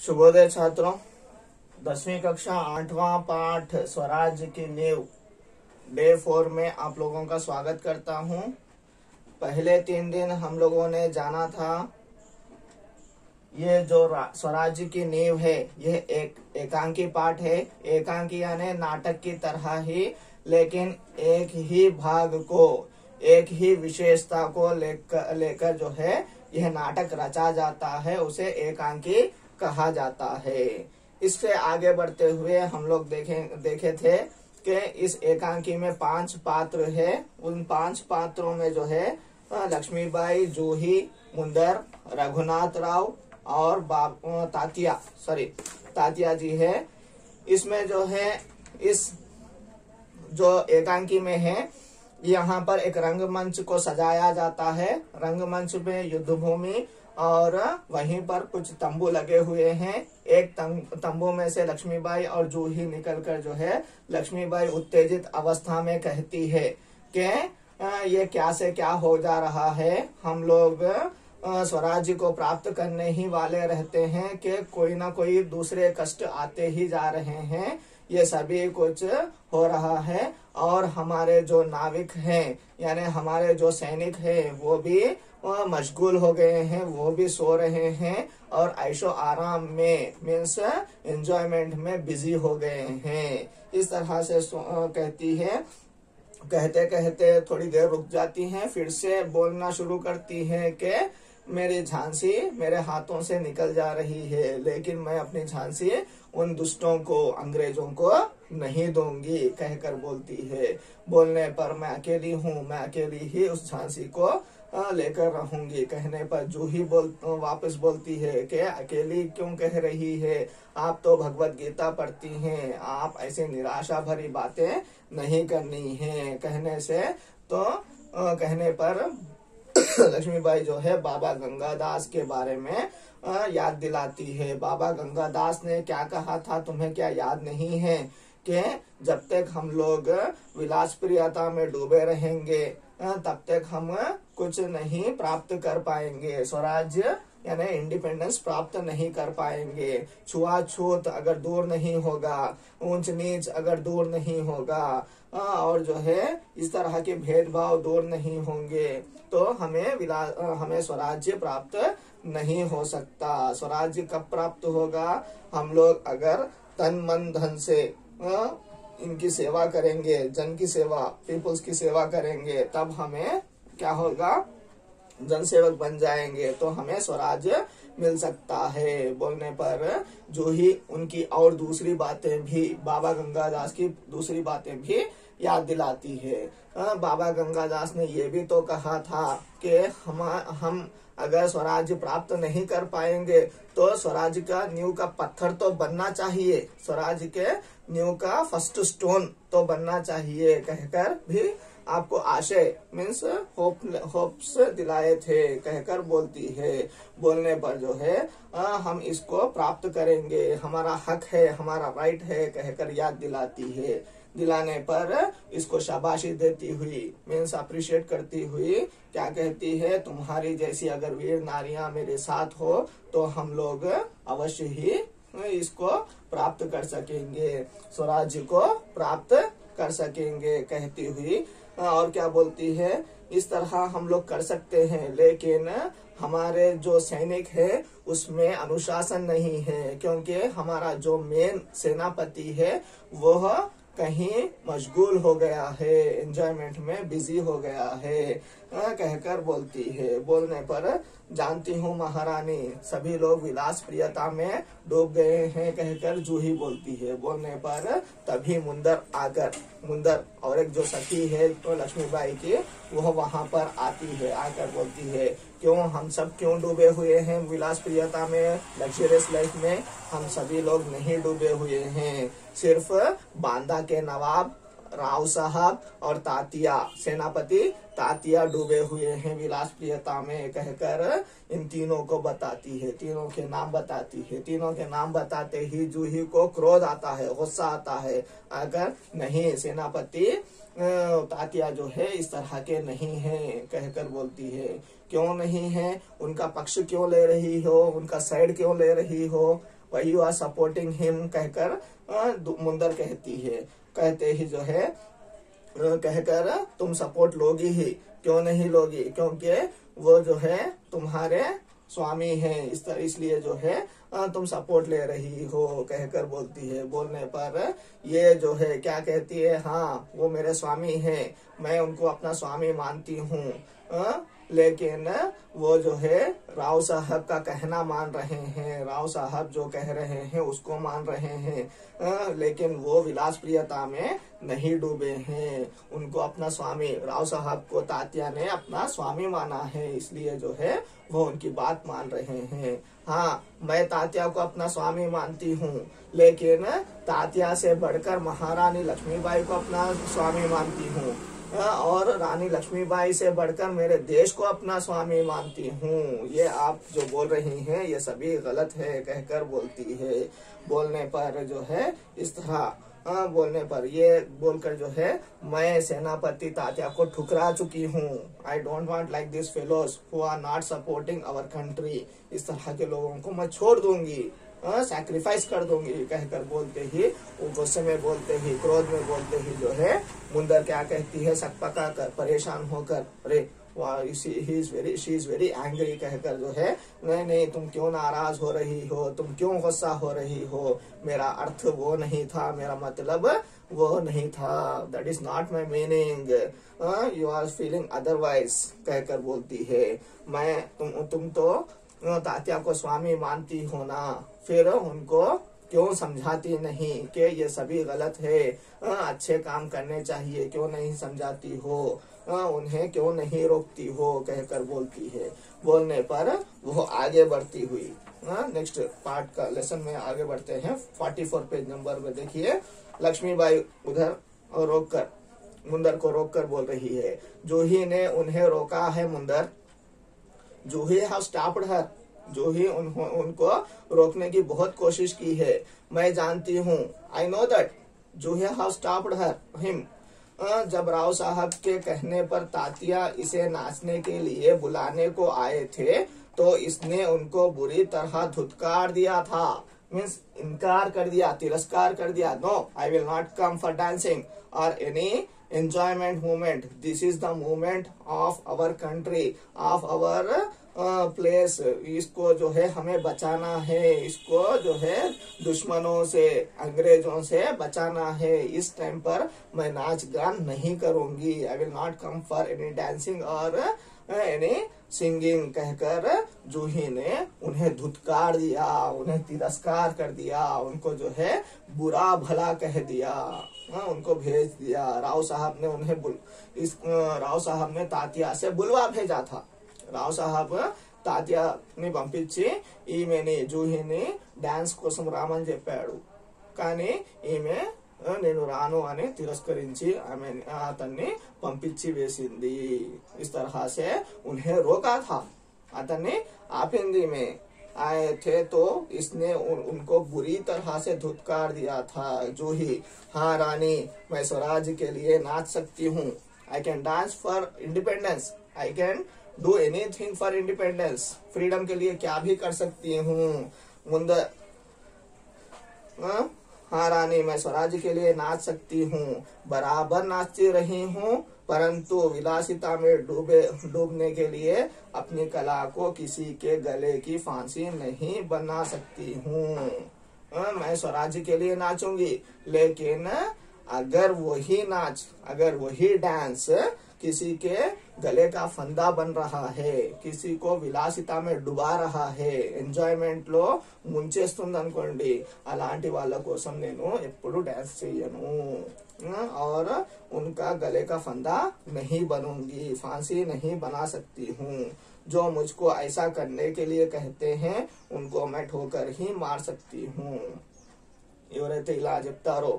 शुभोदय छात्रों। 10वीं कक्षा 8वां पाठ स्वराज्य की नींव डे 4 में आप लोगों का स्वागत करता हूं। पहले 3 दिन हम लोगों ने जाना था ये जो स्वराज्य की नींव है यह एक एकांकी पाठ है। एकांकी यानी नाटक की तरह ही, लेकिन एक ही भाग को, एक ही विशेषता को लेकर जो है यह नाटक रचा जाता है, उसे एकांकी कहा जाता है। इससे आगे बढ़ते हुए हम लोग देखे थे कि इस एकांकी में 5 पात्र है। उन 5 पात्रों में जो है लक्ष्मीबाई, जूही, मुंदर, रघुनाथ राव और तात्या जी है। इसमें जो है इस जो एकांकी में है यहाँ पर एक रंगमंच को सजाया जाता है। रंगमंच में युद्ध भूमि और वहीं पर कुछ तंबू लगे हुए हैं। एक तंबू में से लक्ष्मीबाई और जूही निकलकर जो है लक्ष्मीबाई उत्तेजित अवस्था में कहती है कि ये क्या से क्या हो जा रहा है, हम लोग स्वराज्य को प्राप्त करने ही वाले रहते हैं कि कोई ना कोई दूसरे कष्ट आते ही जा रहे हैं, ये सभी कुछ हो रहा है। और हमारे जो नाविक हैं यानी हमारे जो सैनिक हैं वो भी मशगूल हो गए हैं, वो भी सो रहे हैं और ऐशो आराम में मीन्स एंजॉयमेंट में बिजी हो गए हैं। इस तरह से कहती है। कहते कहते थोड़ी देर रुक जाती हैं, फिर से बोलना शुरू करती है कि मेरी झांसी मेरे हाथों से निकल जा रही है, लेकिन मैं अपनी झांसी उन दुष्टों को, अंग्रेजों को नहीं दूंगी कहकर बोलती है। बोलने पर मैं अकेली हूँ, मैं अकेली ही उस झांसी को लेकर रहूंगी। कहने पर जूही वापस बोलती है कि अकेली क्यों कह रही है, आप तो भगवत गीता पढ़ती हैं, आप ऐसे निराशा भरी बातें नहीं करनी है। कहने पर लक्ष्मीबाई जो है बाबा गंगादास के बारे में याद दिलाती है। बाबा गंगादास ने क्या कहा था, तुम्हें क्या याद नहीं है कि जब तक हम लोग विलास प्रियता में डूबे रहेंगे तब तक हम कुछ नहीं प्राप्त कर पाएंगे, स्वराज्य यानी इंडिपेंडेंस प्राप्त नहीं कर पाएंगे। छुआछूत अगर दूर नहीं होगा, ऊंच नीच अगर दूर नहीं होगा और जो है इस तरह के भेदभाव दूर नहीं होंगे तो हमें स्वराज्य प्राप्त नहीं हो सकता। स्वराज्य कब प्राप्त होगा, हम लोग अगर तन मन धन से इनकी सेवा करेंगे, जन की सेवा, पीपुल्स की सेवा करेंगे, तब हमें क्या होगा, जनसेवक बन जाएंगे तो हमें स्वराज्य मिल सकता है। बोलने पर जो ही उनकी और दूसरी बातें भी, बाबा गंगादास की दूसरी बातें भी याद दिलाती है। बाबा गंगादास ने ये भी तो कहा था कि हम अगर स्वराज्य प्राप्त नहीं कर पाएंगे तो स्वराज्य का नींव का पत्थर तो बनना चाहिए, स्वराज्य के नींव का फर्स्ट स्टोन तो बनना चाहिए कहकर भी आपको आशय मीन्स होप्स दिलाए थे कहकर बोलती है। बोलने पर जो है हम इसको प्राप्त करेंगे, हमारा हक है, हमारा राइट है कहकर याद दिलाती है। दिलाने पर इसको शाबाशी देती हुई मीन्स अप्रिशिएट करती हुई क्या कहती है, तुम्हारी जैसी अगर वीर नारियां मेरे साथ हो तो हम लोग अवश्य ही इसको प्राप्त कर सकेंगे, स्वराज्य को प्राप्त कर सकेंगे कहती हुई। और क्या बोलती है, इस तरह हम लोग कर सकते हैं, लेकिन हमारे जो सैनिक है उसमें अनुशासन नहीं है, क्योंकि हमारा जो मेन सेनापति है वह कहीं मशगूल हो गया है, एंजॉयमेंट में बिजी हो गया है कहकर बोलती है। बोलने पर जानती हूँ महारानी, सभी लोग विलास प्रियता में डूब गए हैं कहकर जूही बोलती है। बोलने पर तभी मुंदर और एक जो सखी है तो लक्ष्मीबाई की, वह वहां पर आती है। आकर बोलती है, क्यों हम सब क्यों डूबे हुए हैं विलास प्रियता में, लग्जरियस लाइफ में हम सभी लोग नहीं डूबे हुए हैं, सिर्फ बांदा के नवाब राव साहब और तात्या, सेनापति तात्या डूबे हुए हैं विलास प्रियता में कहकर इन तीनों को बताती है, तीनों के नाम बताती है। तीनों के नाम बताते ही जूही को क्रोध आता है, गुस्सा आता है, अगर नहीं सेनापति तात्या जो है इस तरह के नहीं है कहकर बोलती है। क्यों नहीं है, उनका पक्ष क्यों ले रही हो, उनका साइड क्यों ले रही हो, why you are supporting him कहकर मुंदर कहती है, कहते ही जो है कहकर तुम सपोर्ट लोगी ही, क्यों नहीं लोगी, क्योंकि वो जो है तुम्हारे स्वामी है, इसलिए जो है तुम सपोर्ट ले रही हो कहकर बोलती है। बोलने पर ये जो है क्या कहती है, हाँ वो मेरे स्वामी है, मैं उनको अपना स्वामी मानती हूँ, लेकिन वो जो है राव साहब का कहना मान रहे हैं, राव साहब जो कह रहे हैं उसको मान रहे हैं, लेकिन वो विलास प्रियता में नहीं डूबे हैं, उनको अपना स्वामी, राव साहब को तात्या ने अपना स्वामी माना है, इसलिए जो है वो उनकी बात मान रहे हैं। हाँ, मैं तात्या को अपना स्वामी मानती हूँ, लेकिन तात्या से बढ़कर महारानी लक्ष्मीबाई को अपना स्वामी मानती हूँ, और रानी लक्ष्मीबाई से बढ़कर मेरे देश को अपना स्वामी मानती हूँ। ये आप जो बोल रही हैं ये सभी गलत है कहकर बोलती है। बोलने पर जो है इस तरह बोलने पर ये बोलकर जो है मैं सेनापति तात्या को ठुकरा चुकी हूँ। I don't want like this fellows who are not supporting our country. इस तरह के लोगों को मैं छोड़ दूंगी, सैक्रिफाइस कर दूंगी कहकर बोलते ही, गुस्से में बोलते ही, क्रोध में बोलते ही जो है मुंदर क्या कहती है, सकपका कर, परेशान होकर, अरे शी इज वेरी एंग्री कहकर जो है, नहीं नहीं तुम क्यों नाराज हो रही हो, तुम क्यों गुस्सा हो रही हो, मेरा अर्थ वो नहीं था, मेरा मतलब वो नहीं था, that is not my meaning, you are feeling otherwise कहकर बोलती है। मैं तुम तो तात्या को स्वामी मानती हो ना, फिर उनको क्यों समझाती नहीं कि ये सभी गलत है, अच्छे काम करने चाहिए, क्यों नहीं समझाती हो, उन्हें क्यों नहीं रोकती हो कहकर बोलती है। बोलने पर वो आगे बढ़ती हुई, नेक्स्ट पार्ट का लेसन में आगे बढ़ते हैं। 44 पेज नंबर में देखिए, लक्ष्मीबाई उधर रोककर मुंदर को रोककर बोल रही है, जूही ने उन्हें रोका है मुंदर, जूही हैव स्टॉप्ड हर, जूही उनको रोकने की बहुत कोशिश की है, मैं जानती हूँ, I know that Juhi have stopped her him. जब राव साहब के कहने पर तात्या इसे नाचने के लिए बुलाने को आए थे तो इसने उनको बुरी तरह धुतकार दिया था, मीन्स इनकार कर दिया, तिरस्कार कर दिया, no I will not come for dancing और any enjoyment moment, this is the moment of our country, of our place, इसको जो है हमें बचाना है, इसको जो है दुश्मनों से, अंग्रेजों से बचाना है, इस टाइम पर मैं नाच गान नहीं करूंगी, आई will not come for any dancing और एनी सिंगिंग कहकर जूही ने उन्हें धुतकार दिया, उन्हें तिरस्कार कर दिया, उनको जो है बुरा भला कह दिया, उनको भेज दिया। राव साहब ने उन्हें राव साहब ने तात्या से बुलवा भेजा था। राव साहब तात्याని పంపించి ఈమెని జూహిని డాన్స్ కోసం రామని చెప్పాడు, కానీ ఈమె నేను రాను అని తిరస్కరించి ఆమె అతన్ని పంపించి వేసింది। इस तरह से उन्हें रोका था, अतने आपिंदी में आए थे तो इसने उनको बुरी तरह से धुतकार दिया था। जूही, हाँ रानी, मैं स्वराज के लिए नाच सकती हूँ, I can dance for independence, I can do anything for independence, freedom के लिए क्या भी कर सकती हूँ। मुंदर, हाँ रानी, मैं स्वराज के लिए नाच सकती हूँ, बराबर नाचती रही हूँ, परंतु विलासिता में डूबने के लिए अपनी कला को किसी के गले की फांसी नहीं बना सकती हूँ। मैं स्वराज के लिए नाचूंगी, लेकिन अगर वही डांस किसी के गले का फंदा बन रहा है, किसी को विलासिता में डुबा रहा है, ఎంజాయ్మెంట్ లో ముంచేస్తుంది అనుకోండి, అలాంటి వాళ్ళ కోసం నేను ఎప్పుడు డాన్స్ చేయను और उनका गले का फंदा नहीं बनूंगी, फांसी नहीं बना सकती हूँ। जो मुझको ऐसा करने के लिए कहते हैं उनको मैं ठोकर ही मार सकती हूँ। ఎవరైతే ఇలా చెప్తారో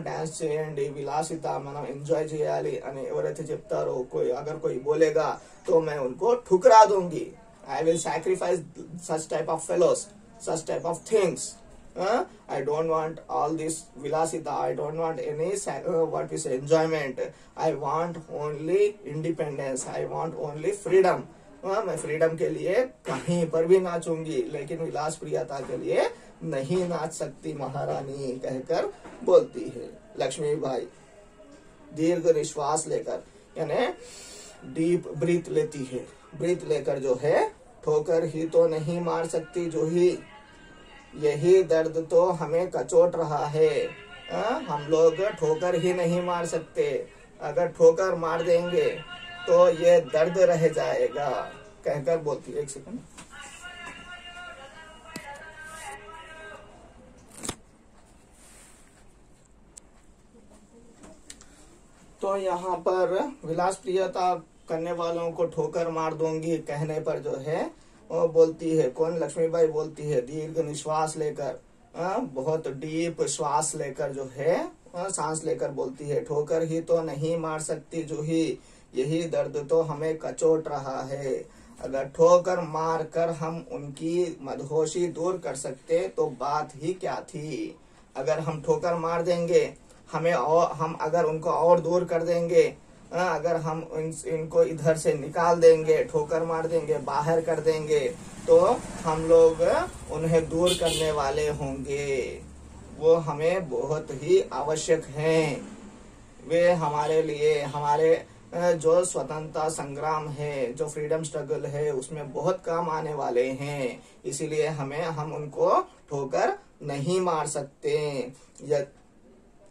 డాన్స్ చేయండి, విలాసిత మనం ఎంజాయ్ చేయాలి అని ఎవరైతే చెప్తారో, अगर कोई बोलेगा तो मैं उनको ठुकरा दूंगी। I will sacrifice such type of fellows, such type of things. I don't want all this vilasita, I don't want any what is enjoyment, I want only independence, I want only freedom। मैं freedom के लिए कहीं पर भी नाचूंगी, लेकिन विलास प्रियता के लिए नहीं नाच सकती महारानी, कहकर बोलती है लक्ष्मीबाई। दीर्घ निश्वास लेकर, यानी डीप ब्रीथ लेती है। ब्रीथ लेकर जो है, ठोकर ही तो नहीं मार सकती जूही, यही दर्द तो हमें कचोट रहा है। हम लोग ठोकर ही नहीं मार सकते, अगर ठोकर मार देंगे तो ये दर्द रह जाएगा, कहकर बोलती है। एक सेकंड। तो यहाँ पर विलास प्रियता करने वालों को ठोकर मार दूंगी कहने पर जो है वो बोलती है, कौन? लक्ष्मीबाई बोलती है दीर्घ निश्वास लेकर, बहुत डीप श्वास लेकर जो है सांस लेकर बोलती है, ठोकर ही तो नहीं मार सकती जूही, यही दर्द तो हमें कचोट रहा है। अगर ठोकर मार कर हम उनकी मदहोशी दूर कर सकते तो बात ही क्या थी। अगर हम ठोकर मार देंगे, हम अगर उनको और दूर कर देंगे, अगर हम इनको इधर से निकाल देंगे, ठोकर मार देंगे, बाहर कर देंगे, तो हम लोग उन्हें दूर करने वाले होंगे। वो हमें बहुत ही आवश्यक हैं। वे हमारे लिए, हमारे जो स्वतंत्रता संग्राम है, जो फ्रीडम स्ट्रगल है, उसमें बहुत काम आने वाले हैं। इसीलिए हम उनको ठोकर नहीं मार सकते।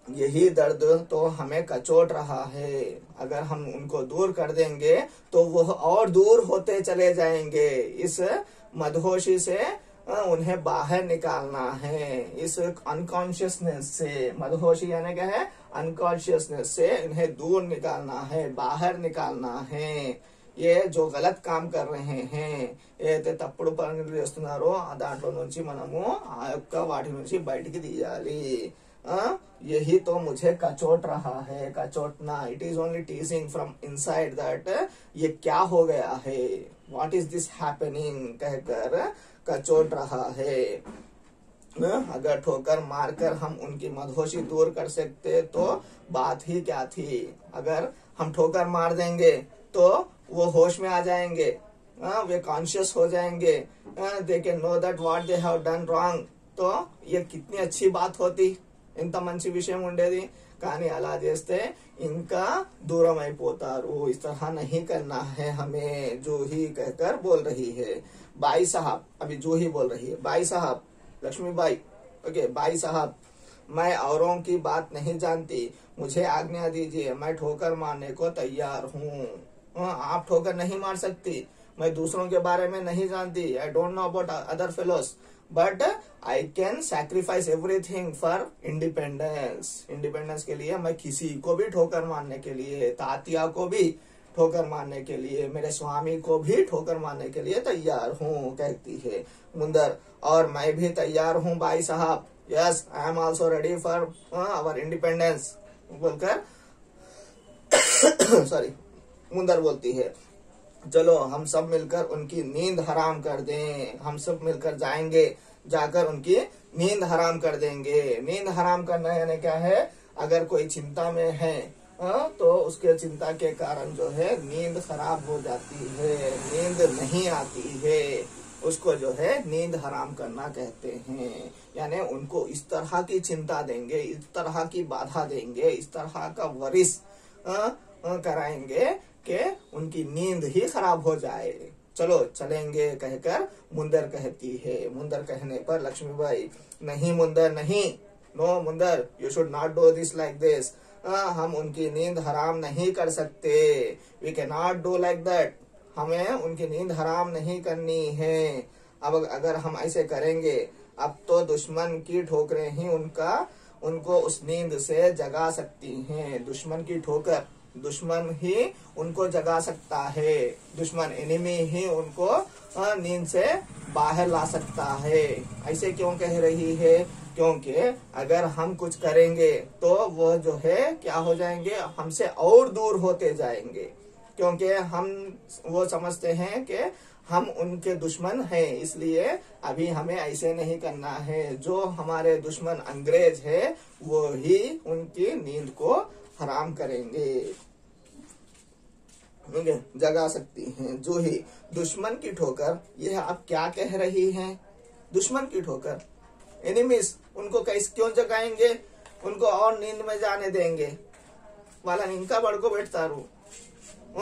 यही दर्द तो हमें कचोट रहा है। अगर हम उनको दूर कर देंगे तो वह और दूर होते चले जाएंगे। इस मदहोशी से उन्हें बाहर निकालना है, इस अनकॉन्शियसनेस से। मदहोशी यानी क्या है? अनकॉन्शियसनेस से इन्हें दूर निकालना है, बाहर निकालना है। ये जो गलत काम कर रहे हैं, ఏదైతే తప్పుడు పనులు చేస్తున్నారో దాంట్లో నుంచి మనము ఆ యొక్క వాటి నుంచి బయటికి తీయాలి। यही तो मुझे कचोट रहा है, कचोटना, it is only teasing from inside that ये क्या हो गया है, व्हाट इज दिस हैपनिंग, कहकर कचोट रहा है। अगर ठोकर मारकर हम उनकी मदहोशी दूर कर सकते तो बात ही क्या थी। अगर हम ठोकर मार देंगे तो वो होश में आ जाएंगे, वे कॉन्शियस हो जाएंगे, they can know that what they have done wrong. तो ये कितनी अच्छी बात होती, ఇంత మంచి విషయం ఉండేది। కానీ అలా చేస్తే ఇంకా దూరం అయిపోతారు। इस तरह नहीं करना है हमें, जूही कहकर बोल रही है। बाई साहब, अभी जूही बोल रही है, बाई साहब, लक्ष्मीबाई, ओके, बाई साहब, मैं औरों की बात नहीं जानती, मुझे आज्ञा दीजिए, मैं ठोकर मारने को तैयार हूँ। आप ठोकर नहीं मार सकती, मैं दूसरों के बारे में नहीं जानती, I don't know about other fellows, but I can sacrifice everything for independence. Independence के लिए मैं किसी को भी ठोकर मारने के लिए, तातिया को भी ठोकर मारने के लिए, मेरे स्वामी को भी ठोकर मारने के लिए तैयार हूँ, कहती है मुंदर। और मैं भी तैयार हूँ बाई साहब, yes I am also ready for our independence, बोलकर सॉरी मुंदर बोलती है, चलो हम सब मिलकर उनकी नींद हराम कर दें। हम सब मिलकर जाएंगे, जाकर उनकी नींद हराम कर देंगे। नींद हराम करना यानी क्या है? अगर कोई चिंता में है तो उसके चिंता के कारण जो है नींद खराब हो जाती है, नींद नहीं आती है, उसको जो है नींद हराम करना कहते हैं। यानी उनको इस तरह की चिंता देंगे, इस तरह की बाधा देंगे, इस तरह का वरिस कराएंगे कि उनकी नींद ही खराब हो जाए। चलो चलेंगे, कहकर मुंदर कहती है। मुंदर कहने पर लक्ष्मीबाई, नहीं मुंदर नहीं, no Mundar, you should not do this like this. हम उनकी नींद हराम नहीं कर सकते, we can not do like that. हमें उनकी नींद हराम नहीं करनी है। अब अगर हम ऐसे करेंगे, अब तो दुश्मन की ठोकरें ही उनको उस नींद से जगा सकती हैं। दुश्मन की ठोकर, दुश्मन ही उनको जगा सकता है, दुश्मन एनिमी ही उनको नींद से बाहर ला सकता है। ऐसे क्यों कह रही है? क्योंकि अगर हम कुछ करेंगे तो वो जो है क्या हो जाएंगे, हमसे और दूर होते जाएंगे, क्योंकि वो समझते हैं कि हम उनके दुश्मन हैं। इसलिए अभी हमें ऐसे नहीं करना है। जो हमारे दुश्मन अंग्रेज है वो ही उनकी नींद को हराम करेंगे। जगा सकती हैं। जूही, दुश्मन की ठोकर, यह आप क्या कह रही हैं? दुश्मन की ठोकर, एनिमीज, उनको कैसे क्यों जगाएंगे? उनको और नींद में जाने देंगे वाला इनका बड़को बैठता रू,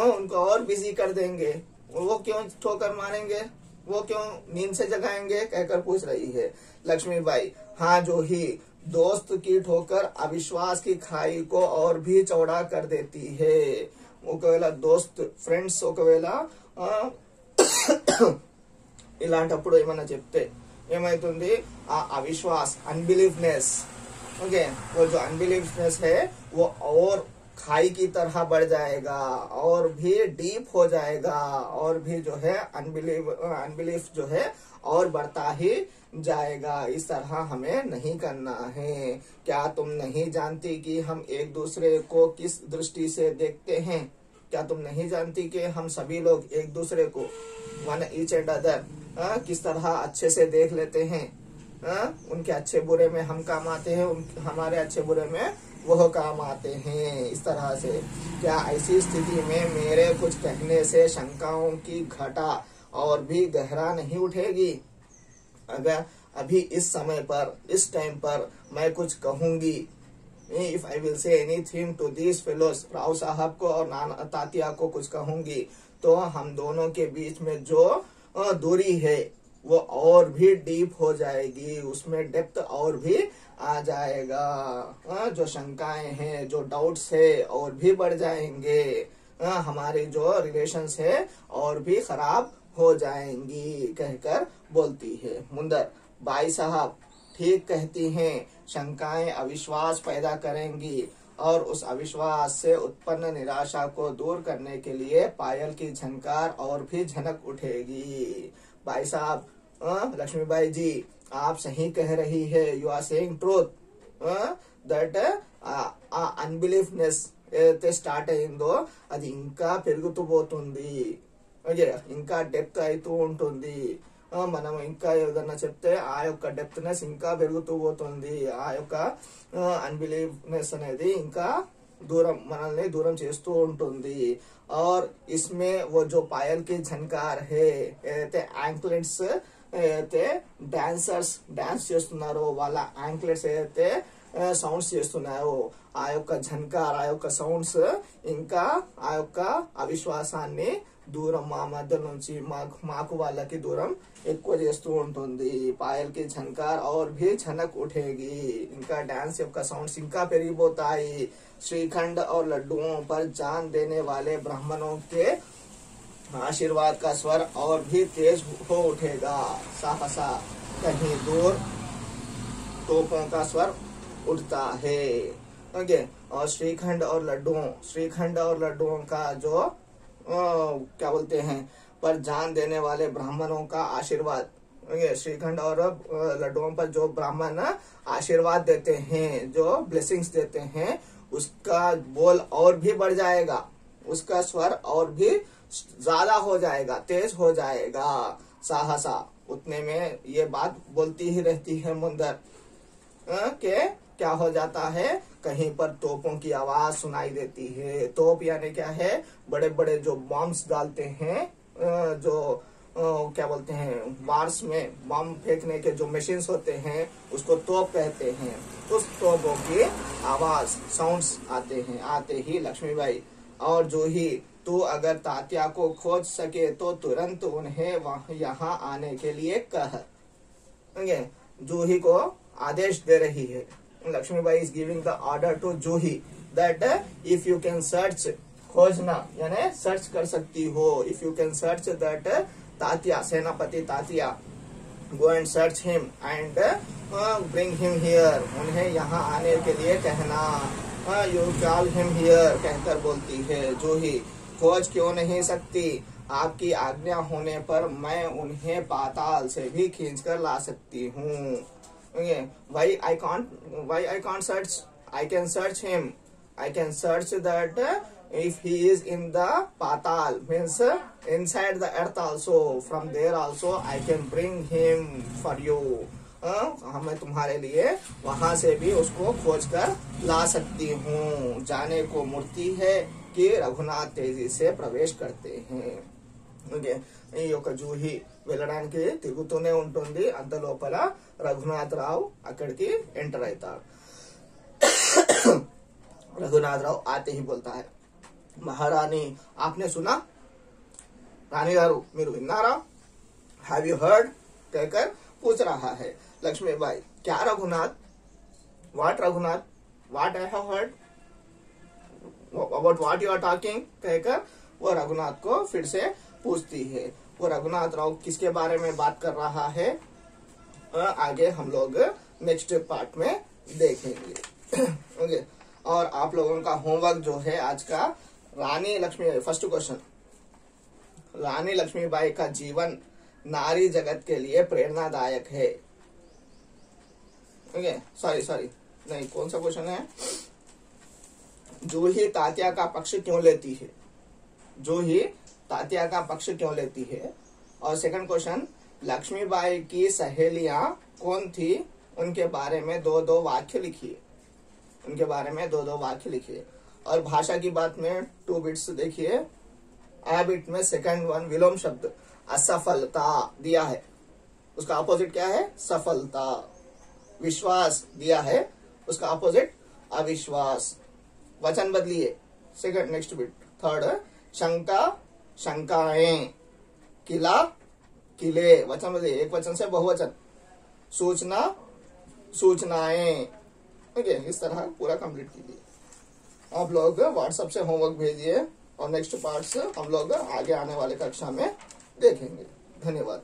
उनको और बिजी कर देंगे, वो क्यों ठोकर मारेंगे, वो क्यों नींद से जगाएंगे, कहकर पूछ रही है लक्ष्मीबाई। हाँ जूही, दोस्त की ठोकर अविश्वास की खाई को और भी चौड़ा कर देती है। ఒకవేళ దోస్త్ ఫ్రెండ్స్ ఒకవేళ ఇలాంటప్పుడు ఏమన్నా చెప్తే ఏమైతుంది, ఆ అవిశ్వాस अनबिलीवनेस, ओके, वो जो अनबिलीवनेस है वो और खाई की तरह बढ़ जाएगा और भी डीप हो जाएगा और भी जो है अनबिलीफ जो है और बढ़ता ही जाएगा। इस तरह हमें नहीं करना है। क्या तुम नहीं जानती कि हम एक दूसरे को किस दृष्टि से देखते हैं? क्या तुम नहीं जानती कि हम सभी लोग एक दूसरे को वन ईच एंड अदर किस तरह अच्छे से देख लेते हैं? उनके अच्छे बुरे में हम काम आते हैं, हमारे अच्छे बुरे में वह काम आते हैं। इस तरह से क्या ऐसी स्थिति में मेरे कुछ कहने से शंकाओं की घटा और भी गहरा नहीं उठेगी? अगर अभी इस समय पर, इस टाइम पर मैं कुछ कहूंगी, if I will say anything to this fellows, Rao साहब को और नाना तातिया को कुछ कहूंगी, तो हम दोनों के बीच में जो दूरी है वो और भी डीप हो जाएगी, उसमें डेप्थ और भी आ जाएगा। जो शंकाएं हैं, जो डाउट्स है और भी बढ़ जाएंगे, हमारे जो रिलेशंस है और भी खराब हो जाएंगी, कहकर बोलती है। मुंदर, बाई साहब ठीक कहती हैं, शंकाएं अविश्वास पैदा करेंगी और उस अविश्वास से उत्पन्न निराशा को दूर करने के लिए पायल की झनकार और भी झनक उठेगी। भाई साहब, लक्ष्मीबाई जी आप सही कह रही है, you are saying truth that ఆ అన్బిలీఫ్నెస్ ఏదైతే స్టార్ట్ అయిందో అది ఇంకా పెరుగుతూ పోతుంది, ఇంకా డెప్త్ అవుతూ ఉంటుంది. మనం ఇంకా ఏదన్నా చెప్తే ఆ యొక్క డెప్త్నెస్ ఇంకా పెరుగుతూ పోతుంది, ఆ యొక్క అన్బిలీవ్నెస్ అనేది ఇంకా दूरम మనల్ని దూరం చేస్తూ ఉంటుంది. और इसमें वो जो पायल की झनकार है, ఏదైతే యాంక్లెట్స్ ఏదైతే డాన్సర్స్ డాన్స్ చేస్తున్నారో వాళ్ళ యాంక్లెట్స్ ఏదైతే సౌండ్స్ చేస్తున్నాయో ఆ యొక్క ఝన్కార్, ఆ యొక్క సౌండ్స్ ఇంకా ఆ యొక్క అవిశ్వాసాన్ని దూరం మా మధ్య నుంచి మాకు వాళ్ళకి దూరం ఎక్కువ చేస్తూ ఉంటుంది. పాయల్ కి झनकार और भी झनक उठेगी, ఇంకా డాన్స్ యొక్క సౌండ్స్ ఇంకా పెరిగిపోతాయి. श्रीखंड और लड्डुओं पर जान देने वाले ब्राह्मणों के आशीर्वाद का स्वर और भी तेज हो उठेगा. सहसा कहीं दूर तोपों का स्वर उठता है. ओके, और श्रीखंड और लड्डुओं का जो क्या बोलते हैं, पर जान देने वाले ब्राह्मणों का आशीर्वाद, श्रीखंड और लड्डुओं पर जो ब्राह्मण आशीर्वाद देते हैं, जो ब्लेसिंग्स देते हैं, उसका बोल और भी बढ़ जाएगा, उसका स्वर और भी ज्यादा हो जाएगा, तेज हो जाएगा. साहसा, उतने में ये बात बोलती ही रहती है मुंदर के क्या हो जाता है, कहीं पर तोपों की आवाज सुनाई देती है. तोप यानी क्या है, बड़े बड़े जो बॉम्ब्स डालते हैं, जो क्या बोलते हैं, मार्स में बम फेंकने के जो मशीन्स होते हैं उसको तोप कहते हैं. उस तोपों की आवाज, साउंड्स आते ही लक्ष्मीबाई, और जो ही तू अगर तात्या को खोज सके तो तुरंत उन्हें यहाँ आने के लिए कह. जूही को आदेश दे रही है. Lakshmibai is giving the order to Juhi that if you can search, खोजना यानी सर्च कर सकती हो, if you can search that Tatya, सेनापति Tatya, go and search him and bring him here, उन्हें यहाँ आने के लिए कहना. यू कॉल हिम हियर कहकर बोलती है जूही, खोज क्यों नहीं सकती, आपकी आज्ञा होने पर मैं उन्हें पाताल से भी खींच कर ला सकती हूँ. Why I can't search? I can search him. I can search that if he is in the patal, means inside the earth also, from there also I can bring him for you. मैं तुम्हारे लिए वहां से भी उसको खोज कर ला सकती हूँ. जाने को मूर्ति है कि रघुनाथ तेजी से प्रवेश करते हैं. ఓకే, ఈ యొక్క జూహి వెళ్ళడానికి తిరుగుతూనే ఉంటుంది. అంత లోపల రఘునాథ్ రావు అక్కడికి ఎంటర్ అవుతాడు. रघुनाथ राव आते ही बोलता है, महारानी आपने सुना? रानी गारू మీరు విన్నారా? Have you heard? कहकर पूछ रहा है. लक्ष्मीबाई, क्या Raghunath? What Raghunath? What I have heard? About what you are talking? कहकर वो रघुनाथ को फिर से पूछती है. वो रघुनाथ राव किसके बारे में बात कर रहा है आगे हम लोग नेक्स्ट पार्ट में देखेंगे. ओके, और आप लोगों का होमवर्क जो है आज का, रानी लक्ष्मी, फर्स्ट क्वेश्चन, रानी लक्ष्मीबाई का जीवन नारी जगत के लिए प्रेरणादायक है. ओके, सॉरी नहीं, कौन सा क्वेश्चन है? जूही तात्या का पक्ष क्यों लेती है? जूही तात्या का पक्ष क्यों लेती है? और सेकंड क्वेश्चन, लक्ष्मीबाई की सहेलियां कौन थी? उनके बारे में दो वाक्य लिखिए. उनके बारे में दो वाक्य लिखिए. और भाषा की बात में 2 बिट्स देखिए. आ बिट में सेकंड वन विलोम शब्द असफलता दिया है, उसका अपोजिट क्या है? सफलता. विश्वास दिया है, उसका अपोजिट अविश्वास. वचन बदलिए. Second next bit. थर्ड, शंका शंकाएं, किला किले. वचन बदलिए, एक वचन से बहुवचन. सूचना सूचनाएं. ओके, इस तरह पूरा कंप्लीट कीजिए. आप लोग व्हाट्सएप से होमवर्क भेजिए और नेक्स्ट पार्ट्स हम लोग आगे आने वाले कक्षा में देखेंगे. धन्यवाद.